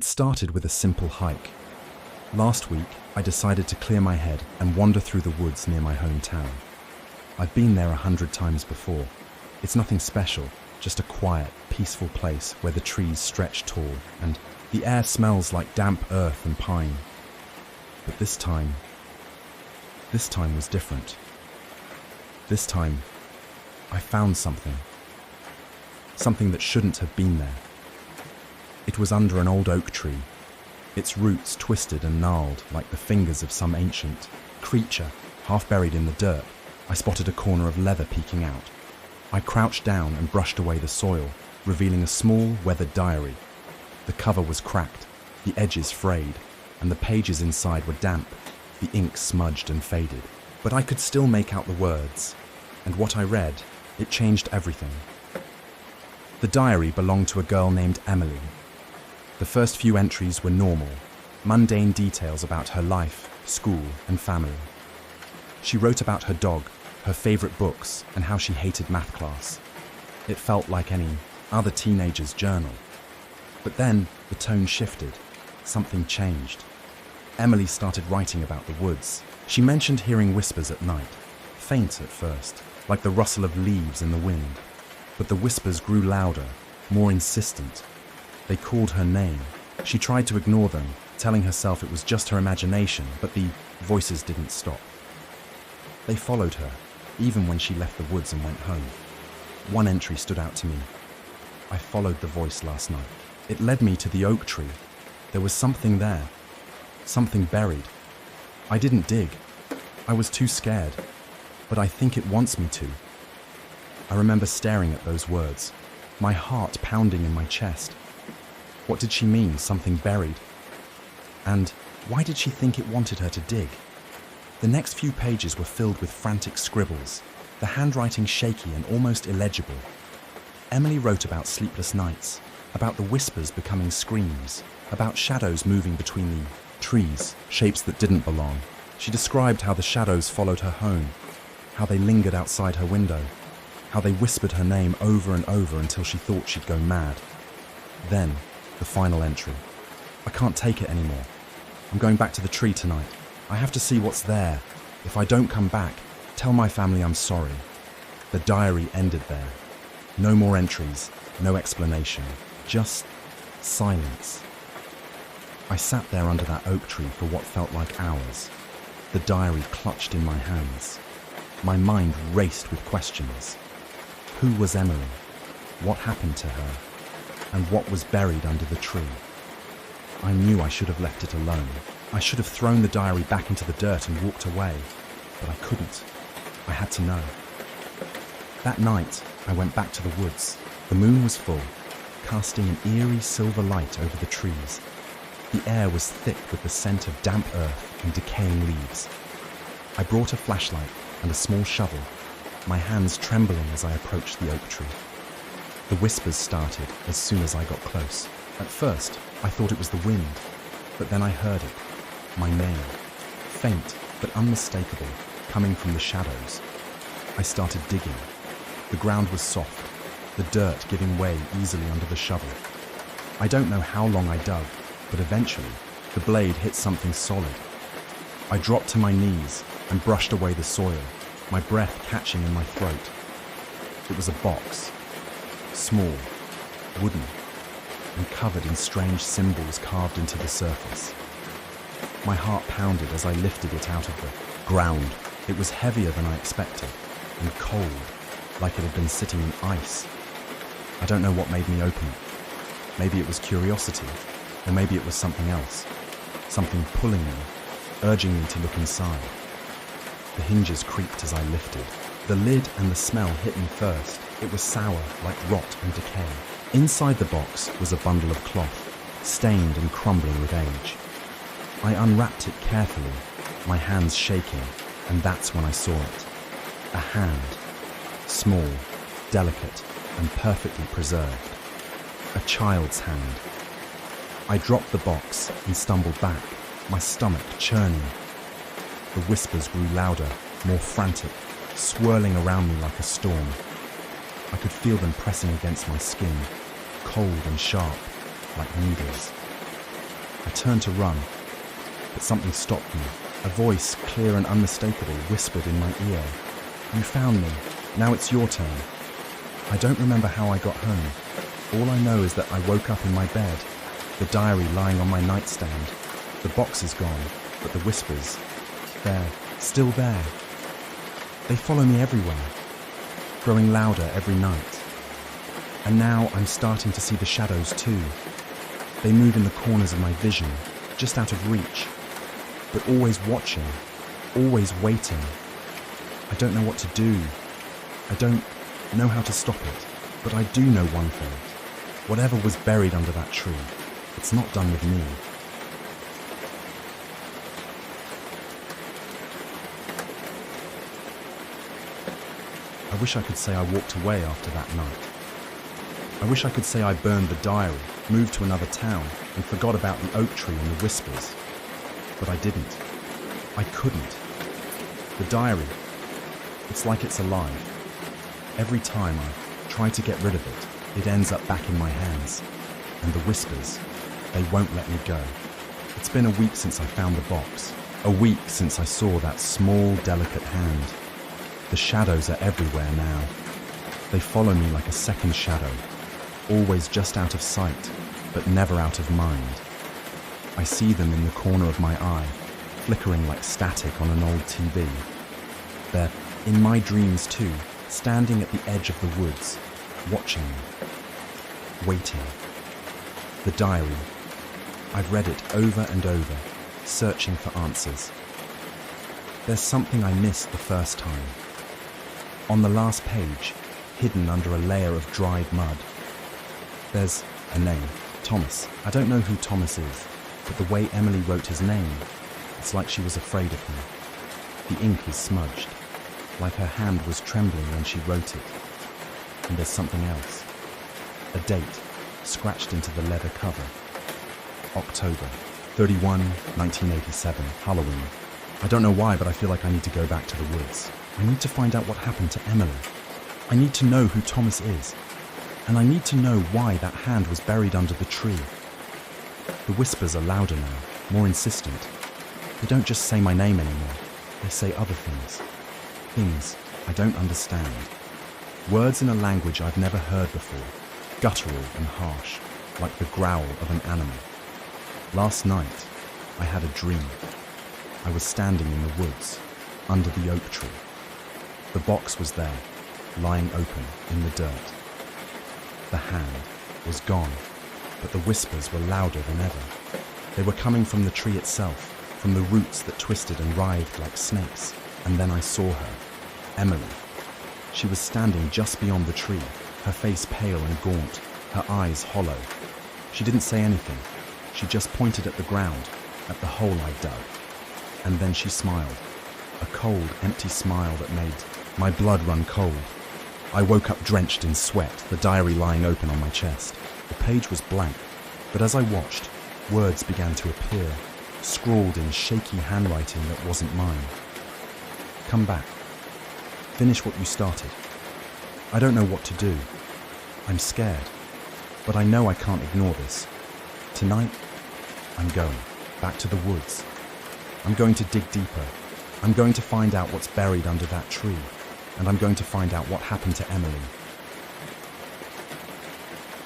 It started with a simple hike. Last week, I decided to clear my head and wander through the woods near my hometown. I've been there 100 times before. It's nothing special, just a quiet, peaceful place where the trees stretch tall and the air smells like damp earth and pine. But this time was different. This time, I found something. Something that shouldn't have been there. It was under an old oak tree, its roots twisted and gnarled like the fingers of some ancient creature. Half buried in the dirt, I spotted a corner of leather peeking out. I crouched down and brushed away the soil, revealing a small, weathered diary. The cover was cracked, the edges frayed, and the pages inside were damp, the ink smudged and faded. But I could still make out the words, and what I read, it changed everything. The diary belonged to a girl named Emily. The first few entries were normal, mundane details about her life, school, and family. She wrote about her dog, her favorite books, and how she hated math class. It felt like any other teenager's journal. But then the tone shifted. Something changed. Emily started writing about the woods. She mentioned hearing whispers at night, faint at first, like the rustle of leaves in the wind. But the whispers grew louder, more insistent. They called her name. She tried to ignore them, telling herself it was just her imagination, but the voices didn't stop. They followed her, even when she left the woods and went home. One entry stood out to me. I followed the voice last night. It led me to the oak tree. There was something there, something buried. I didn't dig. I was too scared, but I think it wants me to. I remember staring at those words, my heart pounding in my chest. What did she mean, something buried? And why did she think it wanted her to dig? The next few pages were filled with frantic scribbles, the handwriting shaky and almost illegible. Emily wrote about sleepless nights, about the whispers becoming screams, about shadows moving between the trees, shapes that didn't belong. She described how the shadows followed her home, how they lingered outside her window, how they whispered her name over and over until she thought she'd go mad. Then, the final entry. I can't take it anymore. I'm going back to the tree tonight. I have to see what's there. If I don't come back, tell my family I'm sorry. The diary ended there. No more entries, no explanation, just silence. I sat there under that oak tree for what felt like hours, the diary clutched in my hands. My mind raced with questions. Who was Emily? What happened to her? And what was buried under the tree? I knew I should have left it alone. I should have thrown the diary back into the dirt and walked away, but I couldn't. I had to know. That night, I went back to the woods. The moon was full, casting an eerie silver light over the trees. The air was thick with the scent of damp earth and decaying leaves. I brought a flashlight and a small shovel, my hands trembling as I approached the oak tree. The whispers started as soon as I got close. At first, I thought it was the wind, but then I heard it, my name, faint but unmistakable, coming from the shadows. I started digging. The ground was soft, the dirt giving way easily under the shovel. I don't know how long I dug, but eventually, the blade hit something solid. I dropped to my knees and brushed away the soil, my breath catching in my throat. It was a box, small, wooden, and covered in strange symbols carved into the surface. My heart pounded as I lifted it out of the ground. It was heavier than I expected, and cold, like it had been sitting in ice. I don't know what made me open it. Maybe it was curiosity, or maybe it was something else. Something pulling me, urging me to look inside. The hinges creaked as I lifted. The lid and the smell hit me first. It was sour, like rot and decay. Inside the box was a bundle of cloth, stained and crumbling with age. I unwrapped it carefully, my hands shaking, and that's when I saw it. A hand, small, delicate, and perfectly preserved. A child's hand. I dropped the box and stumbled back, my stomach churning. The whispers grew louder, more frantic, swirling around me like a storm. I could feel them pressing against my skin, cold and sharp, like needles. I turned to run, but something stopped me. A voice, clear and unmistakable, whispered in my ear, "You found me. Now it's your turn." I don't remember how I got home. All I know is that I woke up in my bed, the diary lying on my nightstand. The box is gone, but the whispers, they're still there. They follow me everywhere, growing louder every night. And now I'm starting to see the shadows too. They move in the corners of my vision, just out of reach, but always watching, always waiting. I don't know what to do. I don't know how to stop it, but I do know one thing. Whatever was buried under that tree, it's not done with me. I wish I could say I walked away after that night. I wish I could say I burned the diary, moved to another town, and forgot about the oak tree and the whispers. But I didn't. I couldn't. The diary, it's like it's alive. Every time I try to get rid of it, it ends up back in my hands. And the whispers, they won't let me go. It's been a week since I found the box. A week since I saw that small, delicate hand. The shadows are everywhere now. They follow me like a second shadow, always just out of sight, but never out of mind. I see them in the corner of my eye, flickering like static on an old TV. They're in my dreams too, standing at the edge of the woods, watching me, waiting. The diary. I've read it over and over, searching for answers. There's something I missed the first time. On the last page, hidden under a layer of dried mud, there's a name, Thomas. I don't know who Thomas is, but the way Emily wrote his name, it's like she was afraid of him. The ink is smudged, like her hand was trembling when she wrote it. And there's something else. A date, scratched into the leather cover. October 31, 1987, Halloween. I don't know why, but I feel like I need to go back to the woods. I need to find out what happened to Emily. I need to know who Thomas is. And I need to know why that hand was buried under the tree. The whispers are louder now, more insistent. They don't just say my name anymore. They say other things. Things I don't understand. Words in a language I've never heard before. Guttural and harsh, like the growl of an animal. Last night, I had a dream. I was standing in the woods, under the oak tree. The box was there, lying open in the dirt. The hand was gone, but the whispers were louder than ever. They were coming from the tree itself, from the roots that twisted and writhed like snakes. And then I saw her, Emily. She was standing just beyond the tree, her face pale and gaunt, her eyes hollow. She didn't say anything. She just pointed at the ground, at the hole I dug. And then she smiled, a cold, empty smile that made my blood run cold. I woke up drenched in sweat, the diary lying open on my chest. The page was blank, but as I watched, words began to appear, scrawled in shaky handwriting that wasn't mine. Come back. Finish what you started. I don't know what to do. I'm scared, but I know I can't ignore this. Tonight, I'm going back to the woods. I'm going to dig deeper. I'm going to find out what's buried under that tree, and I'm going to find out what happened to Emily.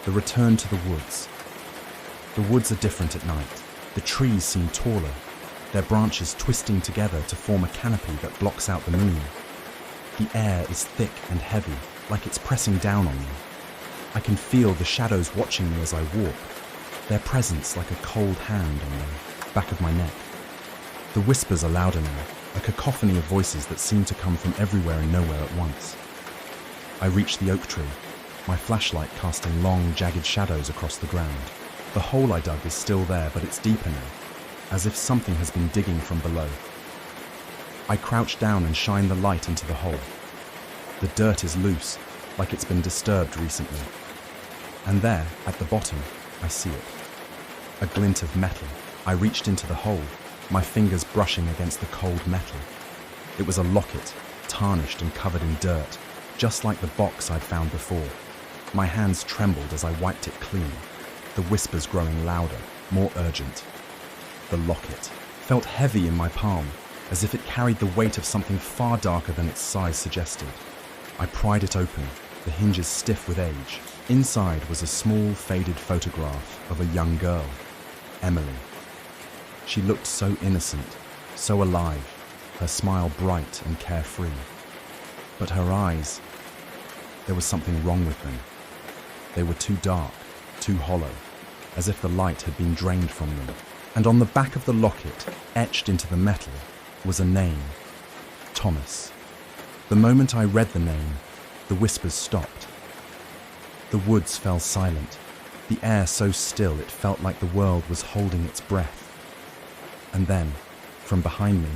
The return to the woods. The woods are different at night. The trees seem taller, their branches twisting together to form a canopy that blocks out the moon. The air is thick and heavy, like it's pressing down on me. I can feel the shadows watching me as I walk, their presence like a cold hand on the back of my neck. The whispers are louder now, a cacophony of voices that seem to come from everywhere and nowhere at once. I reach the oak tree, my flashlight casting long, jagged shadows across the ground. The hole I dug is still there, but it's deeper now, as if something has been digging from below. I crouch down and shine the light into the hole. The dirt is loose, like it's been disturbed recently. And there, at the bottom, I see it. A glint of metal. I reached into the hole, my fingers brushing against the cold metal. It was a locket, tarnished and covered in dirt, just like the box I'd found before. My hands trembled as I wiped it clean, the whispers growing louder, more urgent. The locket felt heavy in my palm, as if it carried the weight of something far darker than its size suggested. I pried it open, the hinges stiff with age. Inside was a small, faded photograph of a young girl, Emily. She looked so innocent, so alive, her smile bright and carefree. But her eyes, there was something wrong with them. They were too dark, too hollow, as if the light had been drained from them. And on the back of the locket, etched into the metal, was a name, Thomas. The moment I read the name, the whispers stopped. The woods fell silent, the air so still it felt like the world was holding its breath. And then, from behind me,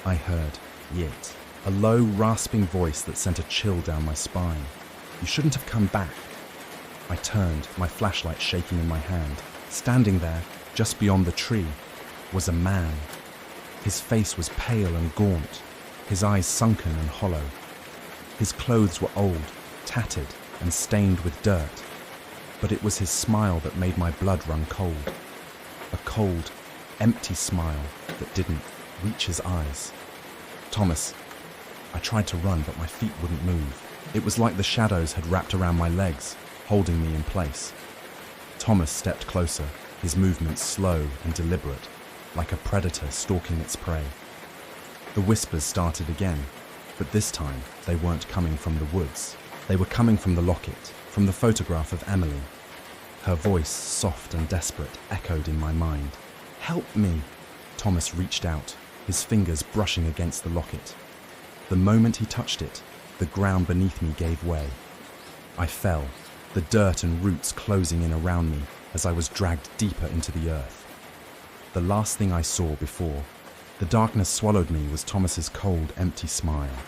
I heard Yit, a low, rasping voice that sent a chill down my spine. You shouldn't have come back. I turned, my flashlight shaking in my hand. Standing there, just beyond the tree, was a man. His face was pale and gaunt, his eyes sunken and hollow. His clothes were old, tattered, and stained with dirt, but it was his smile that made my blood run cold. A cold, empty smile that didn't reach his eyes. Thomas. I tried to run, but my feet wouldn't move. It was like the shadows had wrapped around my legs, holding me in place. Thomas stepped closer, his movements slow and deliberate, like a predator stalking its prey. The whispers started again, but this time they weren't coming from the woods. They were coming from the locket, from the photograph of Emily. Her voice, soft and desperate, echoed in my mind. "Help me!" Thomas reached out, his fingers brushing against the locket. The moment he touched it, the ground beneath me gave way. I fell, the dirt and roots closing in around me as I was dragged deeper into the earth. The last thing I saw before the darkness swallowed me was Thomas's cold, empty smile.